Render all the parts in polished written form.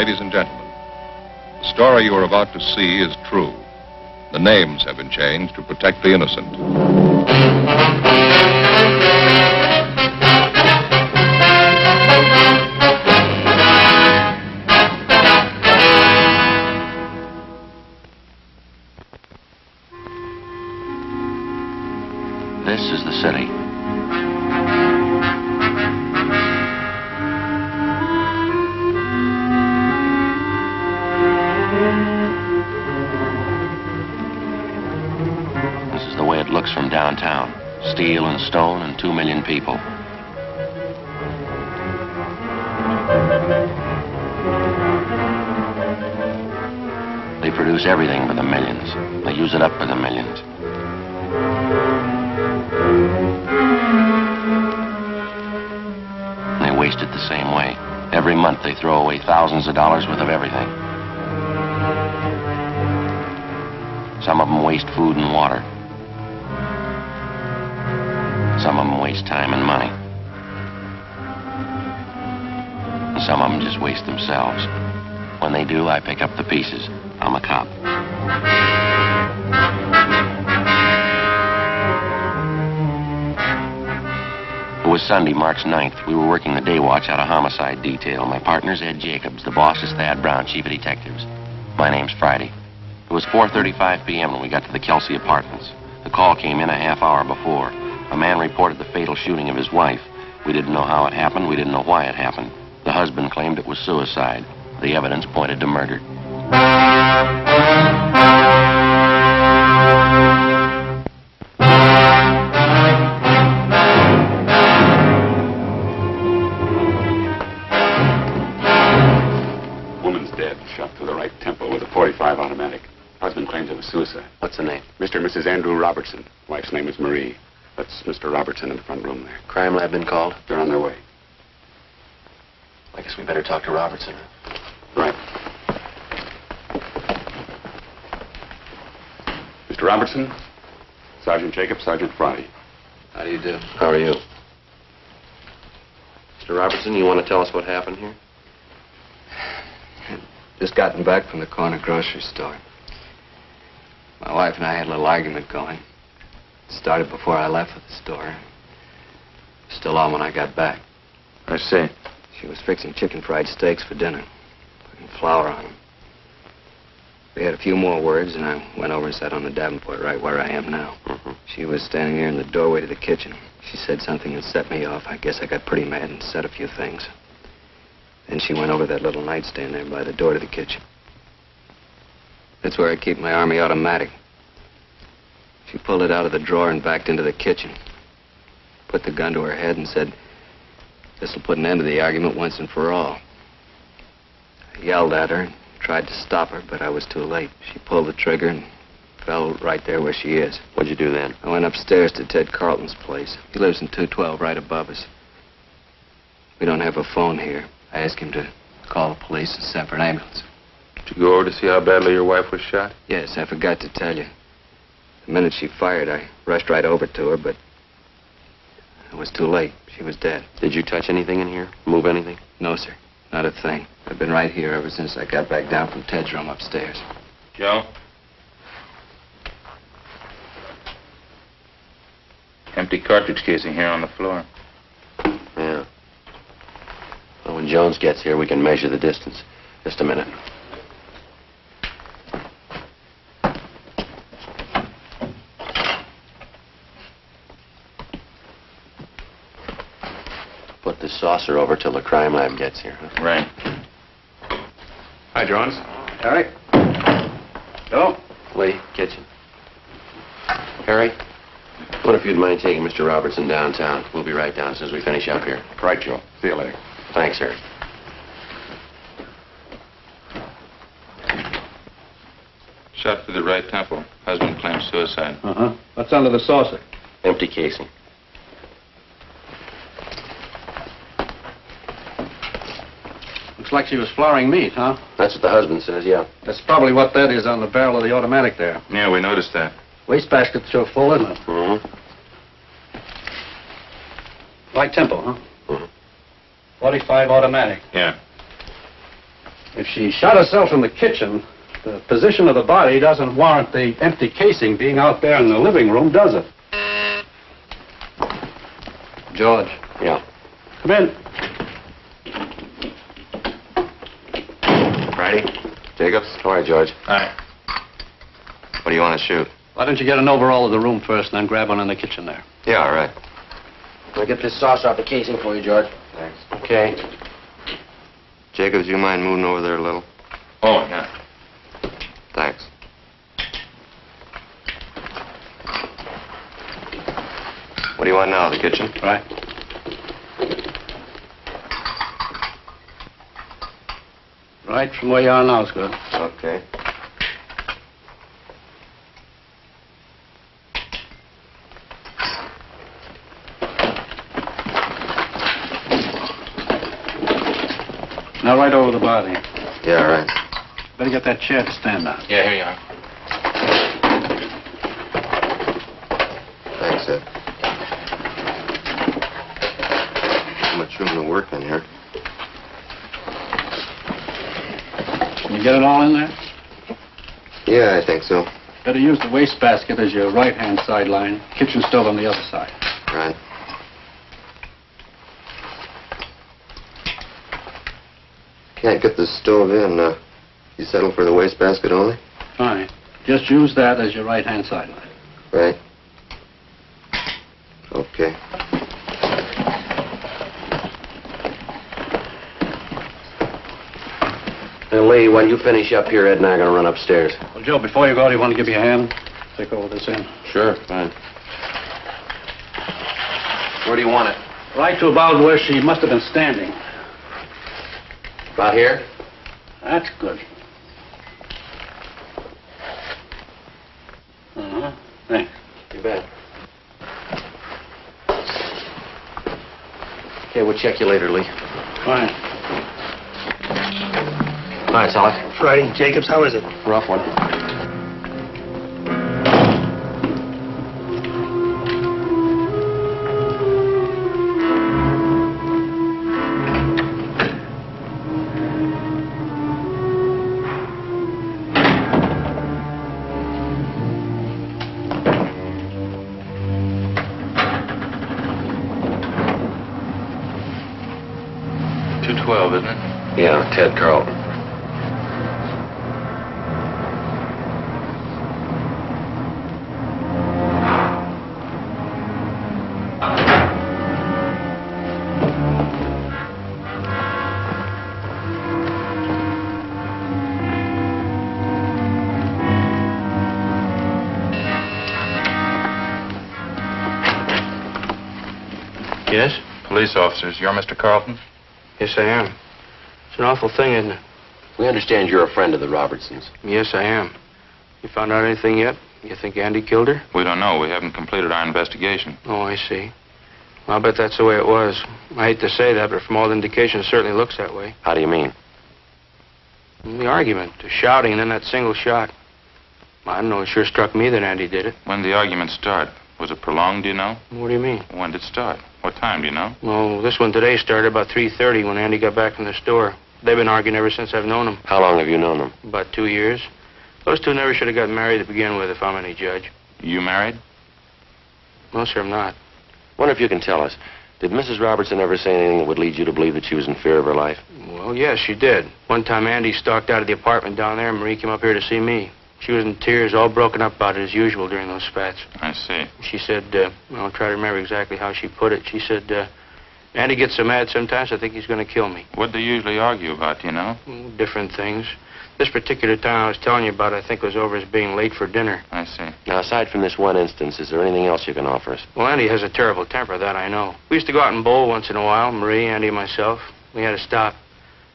Ladies and gentlemen, the story you are about to see is true. The names have been changed to protect the innocent. This is the city. This is the way it looks from downtown. Steel and stone and 2 million people. They produce everything for the millions. They use it up for the millions. They waste it the same way. Every month they throw away thousands of dollars worth of everything. Some of them waste food and water. Some of them waste time and money. And some of them just waste themselves. When they do, I pick up the pieces. I'm a cop. It was Sunday, March 9th. We were working the day watch out of homicide detail. My partner's Ed Jacobs. The boss is Thad Brown, chief of detectives. My name's Friday. It was 4:35 p.m. when we got to the Kelsey apartments. The call came in a half hour before. A man reported the fatal shooting of his wife. We didn't know how it happened. We didn't know why it happened. The husband claimed it was suicide. The evidence pointed to murder. Woman's dead, shot through the right temple with a .45 automatic. Husband claims it was suicide. What's the name? Mr. and Mrs. Andrew Robertson. Wife's name is Marie. That's Mr. Robertson in the front room there. Crime lab been called? They're on their way. I guess we better talk to Robertson. Right. Mr. Robertson, Sergeant Jacob, Sergeant Friday. How do you do? How are you? Mr. Robertson, you want to tell us what happened here? Just gotten back from the corner grocery store. My wife and I had a little argument going. It started before I left for the store. Still on when I got back. I see. She was fixing chicken fried steaks for dinner, putting flour on them. We had a few more words, and I went over and sat on the Davenport right where I am now. She was standing there in the doorway to the kitchen. She said something that set me off. I guess I got pretty mad and said a few things. Then she went over to that little nightstand there by the door to the kitchen. That's where I keep my Army automatic. She pulled it out of the drawer and backed into the kitchen. Put the gun to her head and said, "This'll put an end to the argument once and for all." I yelled at her and tried to stop her, but I was too late. She pulled the trigger and fell right there where she is. What'd you do then? I went upstairs to Ted Carlton's place. He lives in 212 right above us. We don't have a phone here. I asked him to call the police and send for an ambulance. Did you go over to see how badly your wife was shot? Yes, I forgot to tell you. The minute she fired, I rushed right over to her, but it was too late. She was dead. Did you touch anything in here? Move anything? No, sir. Not a thing. I've been right here ever since I got back down from Ted's room upstairs. Joe? Empty cartridge casing here on the floor. Yeah. Well, when Jones gets here, we can measure the distance. Just a minute. Put this saucer over till the crime lab gets here, huh? Right. Hi, Jones. Harry? Joe? Lee, kitchen. Harry, what if you'd mind taking Mr. Robertson downtown? We'll be right down as soon as we finish up here. Right, Joe. See you later. Thanks, Harry. Shot through the right temple. Husband claims suicide. Uh-huh. What's under the saucer? Empty casing. Looks like she was flouring meat, huh? That's what the husband says, yeah. That's probably what that is on the barrel of the automatic there. Yeah, we noticed that. Wastebasket's sure full, isn't it? Mm-hmm. Right tempo, huh? Mm-hmm. 45 automatic. Yeah. If she shot herself in the kitchen, the position of the body doesn't warrant the empty casing being out there in the living room, does it? George. Yeah. Come in. Friday? Jacobs? All right, George. Hi. What do you want to shoot? Why don't you get an overall of the room first and then grab one in the kitchen there? Yeah, all right. I'll get this saucer off the casing for you, George. Thanks. Okay. Jacobs, you mind moving over there a little? Oh, yeah. Thanks. What do you want now, the kitchen? Right. Right from where you are now is good. Okay. Now right over the body. Yeah, all right. Better get that chair to stand on. Yeah, here you are. Thanks, Ed. Too much room to work in here. Can you get it all in there? Yeah, I think so. Better use the wastebasket as your right-hand sideline. Kitchen stove on the other side. Right. Can't get the stove in. You settle for the wastebasket only? Fine. Just use that as your right-hand sideline. Right. Okay. Now, Lee, while you finish up here, Ed and I are going to run upstairs. Well, Joe, before you go, do you want to give me a hand? Take all this in. Sure, fine. Where do you want it? Right to about where she must have been standing. About here? That's good. Uh-huh. Thanks. You bet. Okay, we'll check you later, Lee. Fine. Hi, Sally. Friday, Jacobs, how is it? Rough one. Isn't it? Yeah, Ted Carlton. Yes? Police officers, you're Mr. Carlton? Yes, I am. It's an awful thing, isn't it? We understand you're a friend of the Robertsons. Yes, I am. You found out anything yet? You think Andy killed her? We don't know. We haven't completed our investigation. Oh, I see. Well, I'll bet that's the way it was. I hate to say that, but from all the indications, it certainly looks that way. How do you mean? The argument, the shouting, and then that single shot. I don't know. It sure struck me that Andy did it. When did the argument start? Was it prolonged, do you know? What do you mean? When did it start? What time, do you know? Well, this one today started about 3:30 when Andy got back from the store. They've been arguing ever since I've known them. How long have you known them? About 2 years. Those two never should have gotten married to begin with, if I'm any judge. You married? No, sir, I'm not. Wonder if you can tell us. Did Mrs. Robertson ever say anything that would lead you to believe that she was in fear of her life? Well, yes, she did. One time Andy stalked out of the apartment down there, and Marie came up here to see me. She was in tears, all broken up about it as usual during those spats. I see. She said, I'll try to remember exactly how she put it. She said, Andy gets so mad sometimes I think he's going to kill me. What do they usually argue about, do you know? Different things. This particular time I was telling you about, I think, was over his being late for dinner. I see. Now, aside from this one instance, is there anything else you can offer us? Well, Andy has a terrible temper, that I know. We used to go out and bowl once in a while, Marie, Andy, and myself. We had to stop.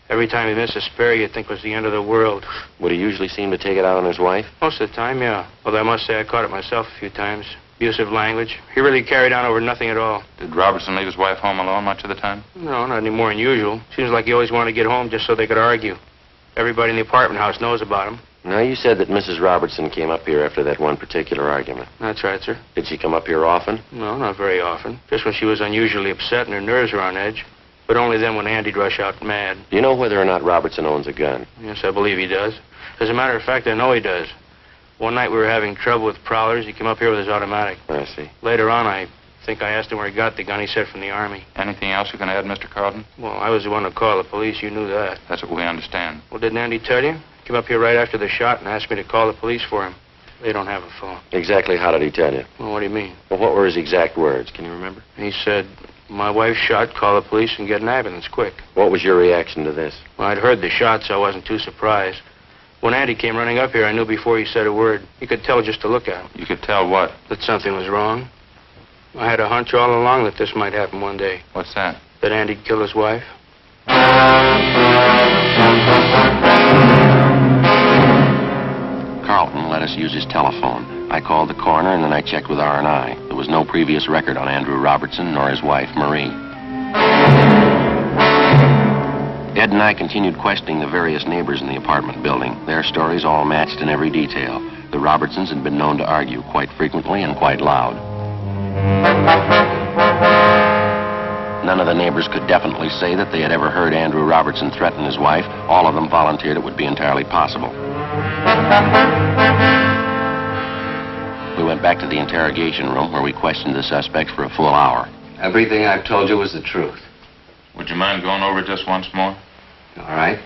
Every time he missed a spare, you'd think it was the end of the world. Would he usually seem to take it out on his wife? Most of the time, yeah. Although I must say I caught it myself a few times. Abusive language. He really carried on over nothing at all. Did Robertson leave his wife home alone much of the time? No, not any more than usual. Seems like he always wanted to get home just so they could argue. Everybody in the apartment house knows about him. Now, you said that Mrs. Robertson came up here after that one particular argument. That's right, sir. Did she come up here often? No, not very often. Just when she was unusually upset and her nerves were on edge. But only then when Andy'd rush out mad. Do you know whether or not Robertson owns a gun? Yes, I believe he does. As a matter of fact, I know he does. One night we were having trouble with prowlers. He came up here with his automatic. I see. Later on, I think I asked him where he got the gun. He said from the Army. Anything else you can add, Mr. Carlton? Well, I was the one to call the police. You knew that. That's what we understand. Well, didn't Andy tell you? He came up here right after the shot and asked me to call the police for him. They don't have a phone. Exactly how did he tell you? Well, what do you mean? Well, what were his exact words? Can you remember? He said, my wife's shot, call the police and get an ambulance quick. What was your reaction to this? Well, I'd heard the shot, so I wasn't too surprised. When Andy came running up here, I knew before he said a word. You could tell just to look at him. You could tell what? That something was wrong. I had a hunch all along that this might happen one day. What's that? That Andy'd kill his wife. Carlton let us use his telephone. I called the coroner, and then I checked with R&I. There was no previous record on Andrew Robertson nor his wife, Marie. Ed and I continued questioning the various neighbors in the apartment building. Their stories all matched in every detail. The Robertsons had been known to argue quite frequently and quite loud. None of the neighbors could definitely say that they had ever heard Andrew Robertson threaten his wife. All of them volunteered it would be entirely possible. We went back to the interrogation room where we questioned the suspects for a full hour. Everything I've told you was the truth. Would you mind going over it just once more? All right.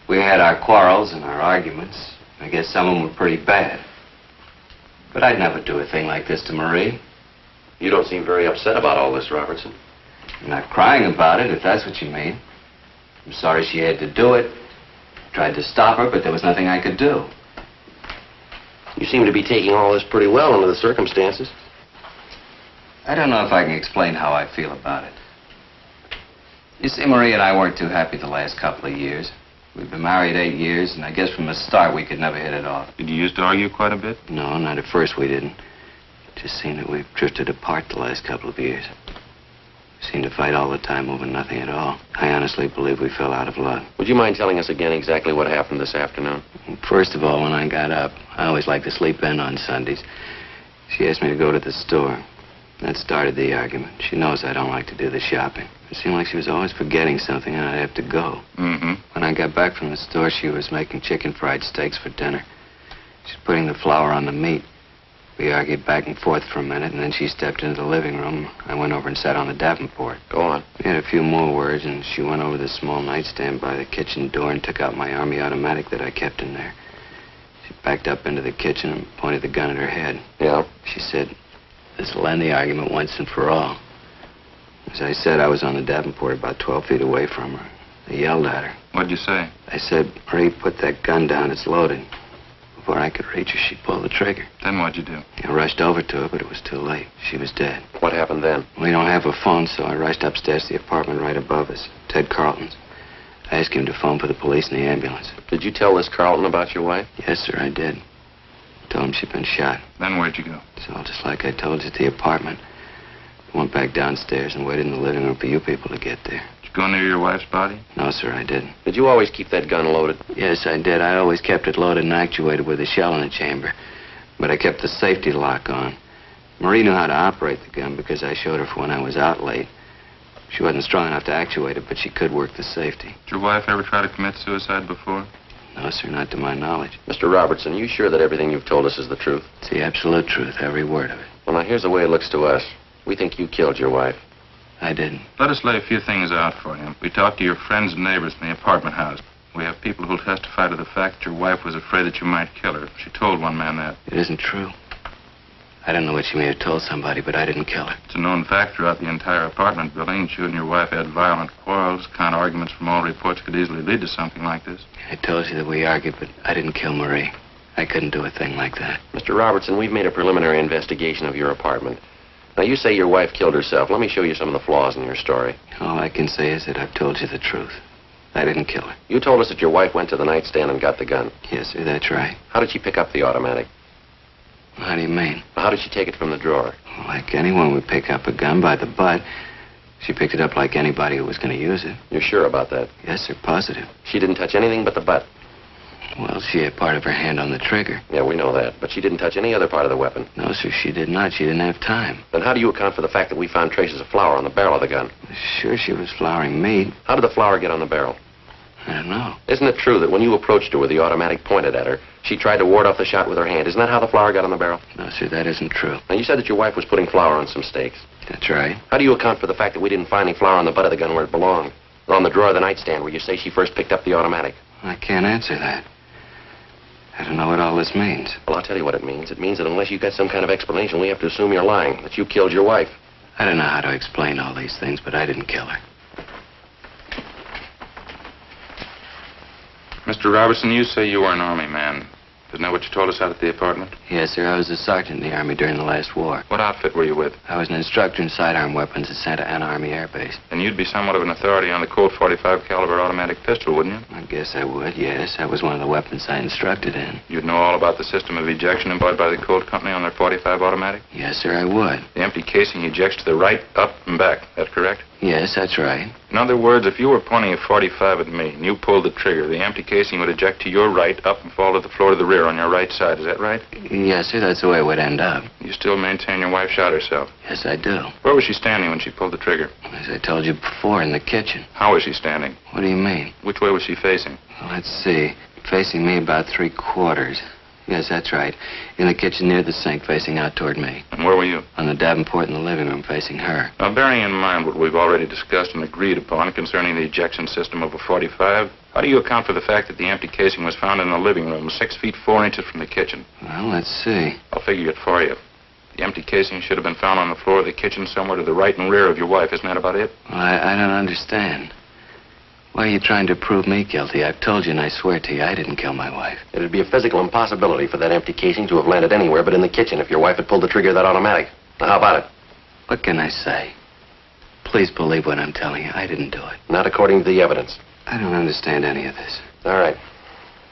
We had our quarrels and our arguments. I guess some of them were pretty bad. But I'd never do a thing like this to Marie. You don't seem very upset about all this, Robertson. I'm not crying about it, if that's what you mean. I'm sorry she had to do it. Tried to stop her, but there was nothing I could do. You seem to be taking all this pretty well under the circumstances. I don't know if I can explain how I feel about it. You see, Marie and I weren't too happy the last couple of years. We've been married 8 years, and I guess from the start we could never hit it off. Did you used to argue quite a bit? No, not at first we didn't. Just seemed that we've drifted apart the last couple of years. We seemed to fight all the time over nothing at all. I honestly believe we fell out of love. Would you mind telling us again exactly what happened this afternoon? First of all, when I got up, I always like to sleep in on Sundays. She asked me to go to the store. That started the argument. She knows I don't like to do the shopping. It seemed like she was always forgetting something and I'd have to go. Mm-hmm. When I got back from the store, she was making chicken fried steaks for dinner. She's putting the flour on the meat. We argued back and forth for a minute, and then she stepped into the living room. I went over and sat on the Davenport. Go on. We had a few more words, and she went over to the small nightstand by the kitchen door and took out my Army automatic that I kept in there. She backed up into the kitchen and pointed the gun at her head. Yeah? She said, "This'll end the argument once and for all." As I said, I was on the Davenport about 12 feet away from her. I yelled at her. What'd you say? I said, "Marie, put that gun down. It's loaded." Before I could reach her, she pulled the trigger. Then what'd you do? I rushed over to her, but it was too late. She was dead. What happened then? We don't have a phone, so I rushed upstairs to the apartment right above us, Ted Carlton's. I asked him to phone for the police and the ambulance. Did you tell this Carlton about your wife? Yes, sir, I did. Told him she'd been shot. Then where'd you go? So just like I told you, at the apartment. I went back downstairs and waited in the living room for you people to get there. Did you go near your wife's body? No, sir, I didn't. Did you always keep that gun loaded? Yes, I did. I always kept it loaded and actuated with a shell in the chamber. But I kept the safety lock on. Marie knew how to operate the gun because I showed her for when I was out late. She wasn't strong enough to actuate it, but she could work the safety. Did your wife ever try to commit suicide before? No, sir, not to my knowledge. Mr. Robertson, you sure that everything you've told us is the truth? It's the absolute truth, every word of it. Well, now, here's the way it looks to us. We think you killed your wife. I didn't. Let us lay a few things out for you. We talked to your friends and neighbors in the apartment house. We have people who'll testify to the fact that your wife was afraid that you might kill her. She told one man that. It isn't true. I don't know what she may have told somebody, but I didn't kill her. It's a known fact throughout the entire apartment building that you and your wife had violent quarrels. Kind of arguments from all reports could easily lead to something like this. I told you that we argued, but I didn't kill Marie. I couldn't do a thing like that. Mr. Robertson, we've made a preliminary investigation of your apartment. Now, you say your wife killed herself. Let me show you some of the flaws in your story. All I can say is that I've told you the truth. I didn't kill her. You told us that your wife went to the nightstand and got the gun. Yes, sir, that's right. How did she pick up the automatic? How do you mean? How did she take it from the drawer? Like anyone would pick up a gun by the butt. She picked it up like anybody who was going to use it. You're sure about that? Yes, sir, positive. She didn't touch anything but the butt. Well, she had part of her hand on the trigger. Yeah, we know that. But she didn't touch any other part of the weapon. No, sir, she did not. She didn't have time. Then how do you account for the fact that we found traces of flour on the barrel of the gun? Sure, she was flouring meat. How did the flour get on the barrel? I don't know. Isn't it true that when you approached her with the automatic pointed at her, she tried to ward off the shot with her hand? Isn't that how the flour got on the barrel? No, sir, that isn't true. Now, you said that your wife was putting flour on some steaks. That's right. How do you account for the fact that we didn't find any flour on the butt of the gun where it belonged? Or on the drawer of the nightstand where you say she first picked up the automatic? I can't answer that. I don't know what all this means. Well, I'll tell you what it means. It means that unless you've got some kind of explanation, we have to assume you're lying, that you killed your wife. I don't know how to explain all these things, but I didn't kill her. Mr. Robertson, you say you were an Army man. Isn't that what you told us out at the apartment? Yes, sir. I was a sergeant in the Army during the last war. What outfit were you with? I was an instructor in sidearm weapons at Santa Ana Army Air Base. Then you'd be somewhat of an authority on the Colt .45 caliber automatic pistol, wouldn't you? I guess I would, yes. That was one of the weapons I instructed in. You'd know all about the system of ejection employed by the Colt Company on their .45 automatic? Yes, sir, I would. The empty casing ejects to the right, up, and back. That correct? Yes, that's right. In other words, if you were pointing a .45 at me and you pulled the trigger, the empty casing would eject to your right, up, and fall to the floor to the rear on your right side. Is that right? Yes, sir, that's the way it would end up. You still maintain your wife shot herself? Yes, I do. Where was she standing when she pulled the trigger? As I told you before, in the kitchen. How was she standing? What do you mean? Which way was she facing? Well, let's see. Facing me about 3/4. Yes, that's right. In the kitchen near the sink, facing out toward me. And where were you? On the Davenport in the living room, facing her. Now, bearing in mind what we've already discussed and agreed upon concerning the ejection system of a .45, how do you account for the fact that the empty casing was found in the living room, 6 feet 4 inches from the kitchen? Well, let's see. I'll figure it for you. The empty casing should have been found on the floor of the kitchen somewhere to the right and rear of your wife. Isn't that about it? Well, I don't understand. Why are you trying to prove me guilty? I've told you, and I swear to you, I didn't kill my wife. It'd be a physical impossibility for that empty casing to have landed anywhere but in the kitchen if your wife had pulled the trigger of that automatic. Now, how about it? What can I say? Please believe what I'm telling you. I didn't do it. Not according to the evidence. I don't understand any of this. All right.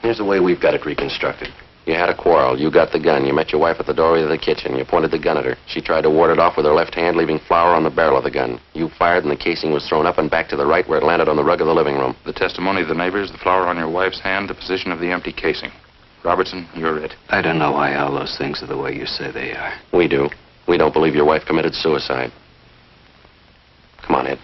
Here's the way we've got it reconstructed. You had a quarrel. You got the gun. You met your wife at the doorway of the kitchen. You pointed the gun at her. She tried to ward it off with her left hand, leaving flour on the barrel of the gun. You fired, and the casing was thrown up and back to the right where it landed on the rug of the living room. The testimony of the neighbors, the flour on your wife's hand, the position of the empty casing. Robertson, you're it. I don't know why all those things are the way you say they are. We do. We don't believe your wife committed suicide. Come on, Ed.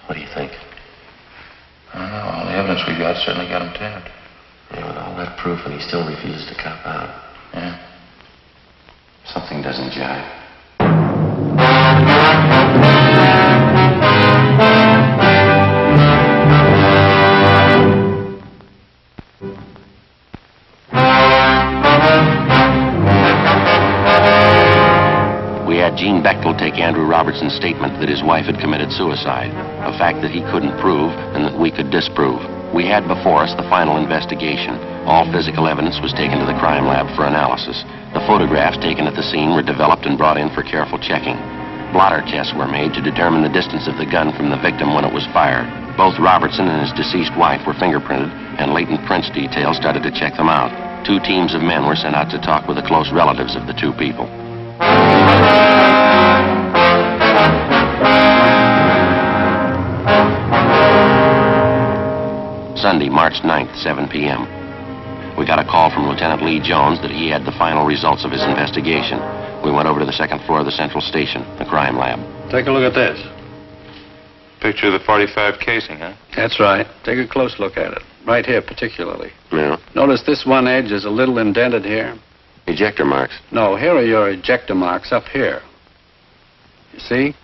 What do you think? I don't know. All the evidence we got certainly got him tapped. Yeah, with all that proof, and he still refuses to cop out. Yeah. Something doesn't jive. We had Gene Bechtel take Andrew Robertson's statement that his wife had committed suicide, a fact that he couldn't prove and that we could disprove. We had before us the final investigation. All physical evidence was taken to the crime lab for analysis. The photographs taken at the scene were developed and brought in for careful checking. Blotter tests were made to determine the distance of the gun from the victim when it was fired. Both Robertson and his deceased wife were fingerprinted, and latent prints detail started to check them out. 2 teams of men were sent out to talk with the close relatives of the 2 people. Sunday, March 9th, 7 p.m. We got a call from Lieutenant Lee Jones that he had the final results of his investigation. We went over to the 2nd floor of the central station, the crime lab. Take a look at this. Picture of the .45 casing, huh? That's right. Take a close look at it. Right here, particularly. Yeah. Notice this one edge is a little indented here. Ejector marks. No, here are your ejector marks up here. You see?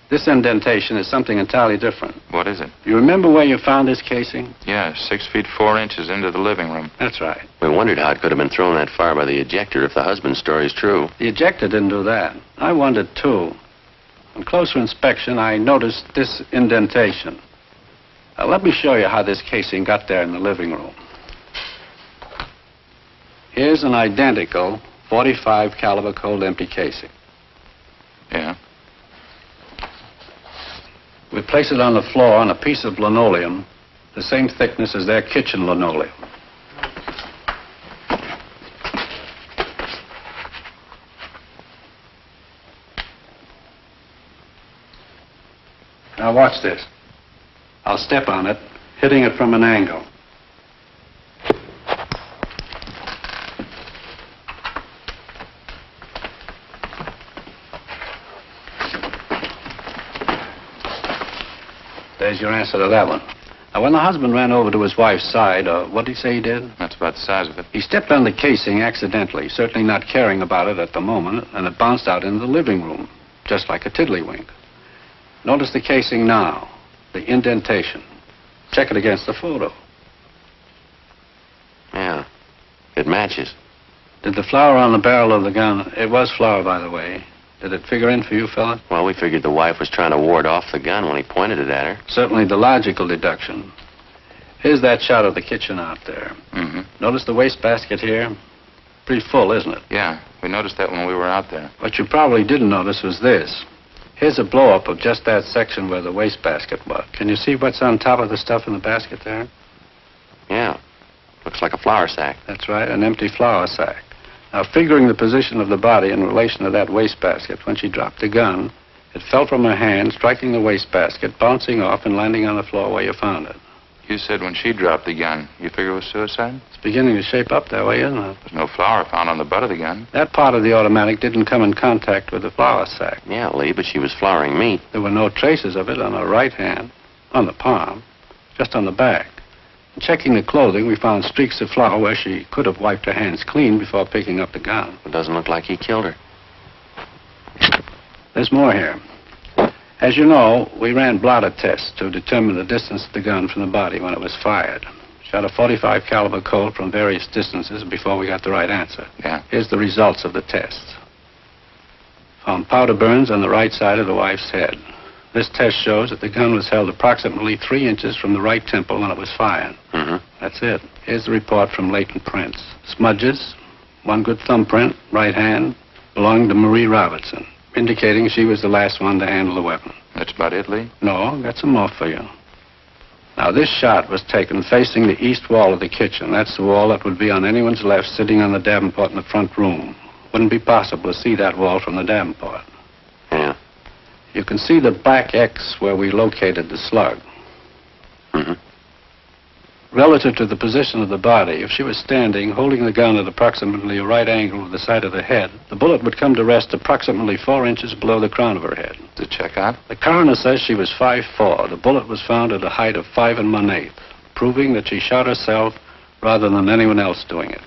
This indentation is something entirely different. What is it? You remember where you found this casing? Yeah, 6 feet 4 inches into the living room. That's right. We wondered how it could have been thrown that far by the ejector if the husband's story is true. The ejector didn't do that. I wondered, too. On closer inspection, I noticed this indentation. Let me show you how this casing got there in the living room. Here's an identical .45 caliber cold empty casing. Yeah. We place it on the floor on a piece of linoleum, the same thickness as their kitchen linoleum. Now watch this. I'll step on it, hitting it from an angle. There's your answer to that one. Now, when the husband ran over to his wife's side, what did he say he did? That's about the size of it. He stepped on the casing accidentally, certainly not caring about it at the moment, and it bounced out into the living room, just like a tiddlywink. Notice the casing now, the indentation. Check it against the photo. Yeah, it matches. Did the flower on the barrel of the gun, it was flour, by the way, did it figure in for you, fella? Well, we figured the wife was trying to ward off the gun when he pointed it at her. Certainly the logical deduction. Here's that shot of the kitchen out there. Mm-hmm. Notice the wastebasket here? Pretty full, isn't it? Yeah, we noticed that when we were out there. What you probably didn't notice was this. Here's a blow-up of just that section where the wastebasket was. Can you see what's on top of the stuff in the basket there? Yeah, looks like a flour sack. That's right, an empty flour sack. Now, figuring the position of the body in relation to that wastebasket, when she dropped the gun, it fell from her hand, striking the wastebasket, bouncing off and landing on the floor where you found it. You said when she dropped the gun, you figure it was suicide? It's beginning to shape up that way, isn't it? There's no flour found on the butt of the gun. That part of the automatic didn't come in contact with the flour sack. Yeah, Lee, but she was flouring meat. There were no traces of it on her right hand, on the palm, just on the back. In checking the clothing, we found streaks of flour where she could have wiped her hands clean before picking up the gun. It doesn't look like he killed her. There's more here. As you know, we ran blotter tests to determine the distance of the gun from the body when it was fired. Shot a .45 caliber Colt from various distances before we got the right answer. Yeah. Here's the results of the tests. Found powder burns on the right side of the wife's head. This test shows that the gun was held approximately 3 inches from the right temple when it was fired. Mm-hmm. That's it. Here's the report from latent prints. Smudges, one good thumbprint, right hand, belonged to Marie Robertson, indicating she was the last one to handle the weapon. That's about it, Lee? No, got some more for you. Now, this shot was taken facing the east wall of the kitchen. That's the wall that would be on anyone's left sitting on the Davenport in the front room. Wouldn't be possible to see that wall from the Davenport. Yeah. You can see the black X where we located the slug. Mm-hmm. Relative to the position of the body, if she was standing, holding the gun at approximately a right angle with the side of the head, the bullet would come to rest approximately 4 inches below the crown of her head. To check out? The coroner says she was 5'4". The bullet was found at a height of 5 1/8", proving that she shot herself rather than anyone else doing it,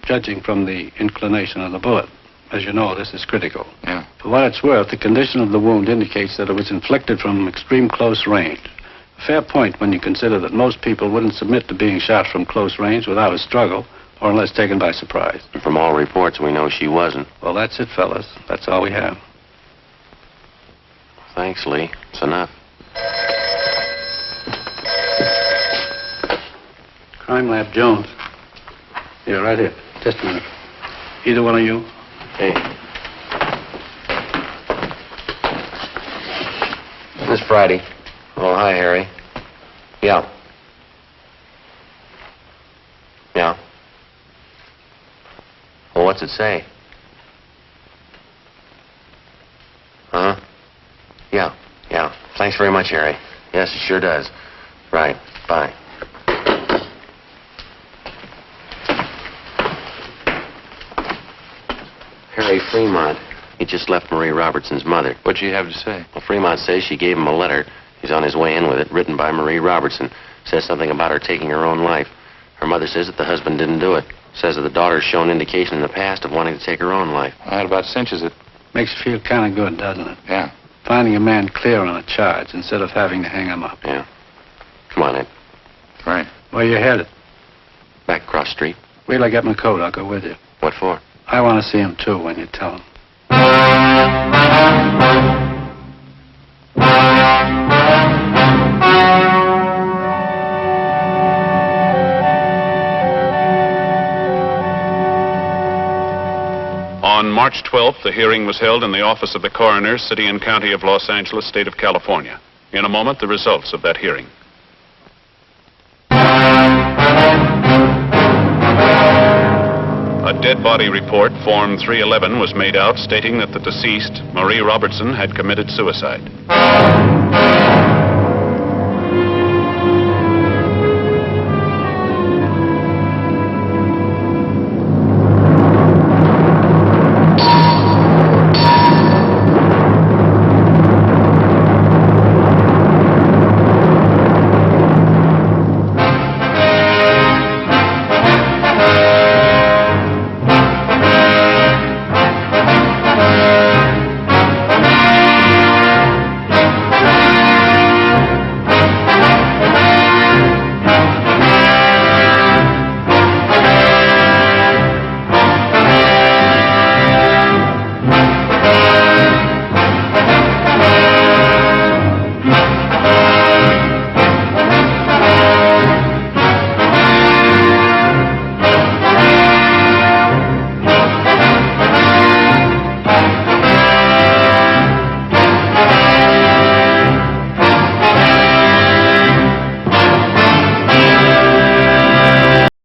judging from the inclination of the bullet. As you know, this is critical. Yeah. For what it's worth, the condition of the wound indicates that it was inflicted from extreme close range. A fair point when you consider that most people wouldn't submit to being shot from close range without a struggle or unless taken by surprise. And from all reports, we know she wasn't. Well, that's it, fellas. That's all we have. Thanks, Lee. It's enough. Crime Lab Jones. Yeah, right here. Just a minute. Either one of you? Hey. This Friday. Oh, hi, Harry. Yeah. Yeah. Well, what's it say? Huh? Yeah, yeah. Thanks very much, Harry. Yes, it sure does. Right. Bye. Harry Fremont. He just left Marie Robertson's mother. What'd she have to say? Well, Fremont says she gave him a letter. He's on his way in with it, written by Marie Robertson. Says something about her taking her own life. Her mother says that the husband didn't do it. Says that the daughter's shown indication in the past of wanting to take her own life. Well, that about cinches it. Makes you feel kind of good, doesn't it? Yeah. Finding a man clear on a charge instead of having to hang him up. Yeah. Come on, Ed. Right. Where you headed? Back across street. Wait till I get my coat. I'll go with you. What for? I want to see him, too, when you tell him. On March 12th, the hearing was held in the office of the coroner, City and County of Los Angeles, State of California. In a moment, the results of that hearing. A dead body report, Form 311, was made out stating that the deceased, Marie Robertson, had committed suicide.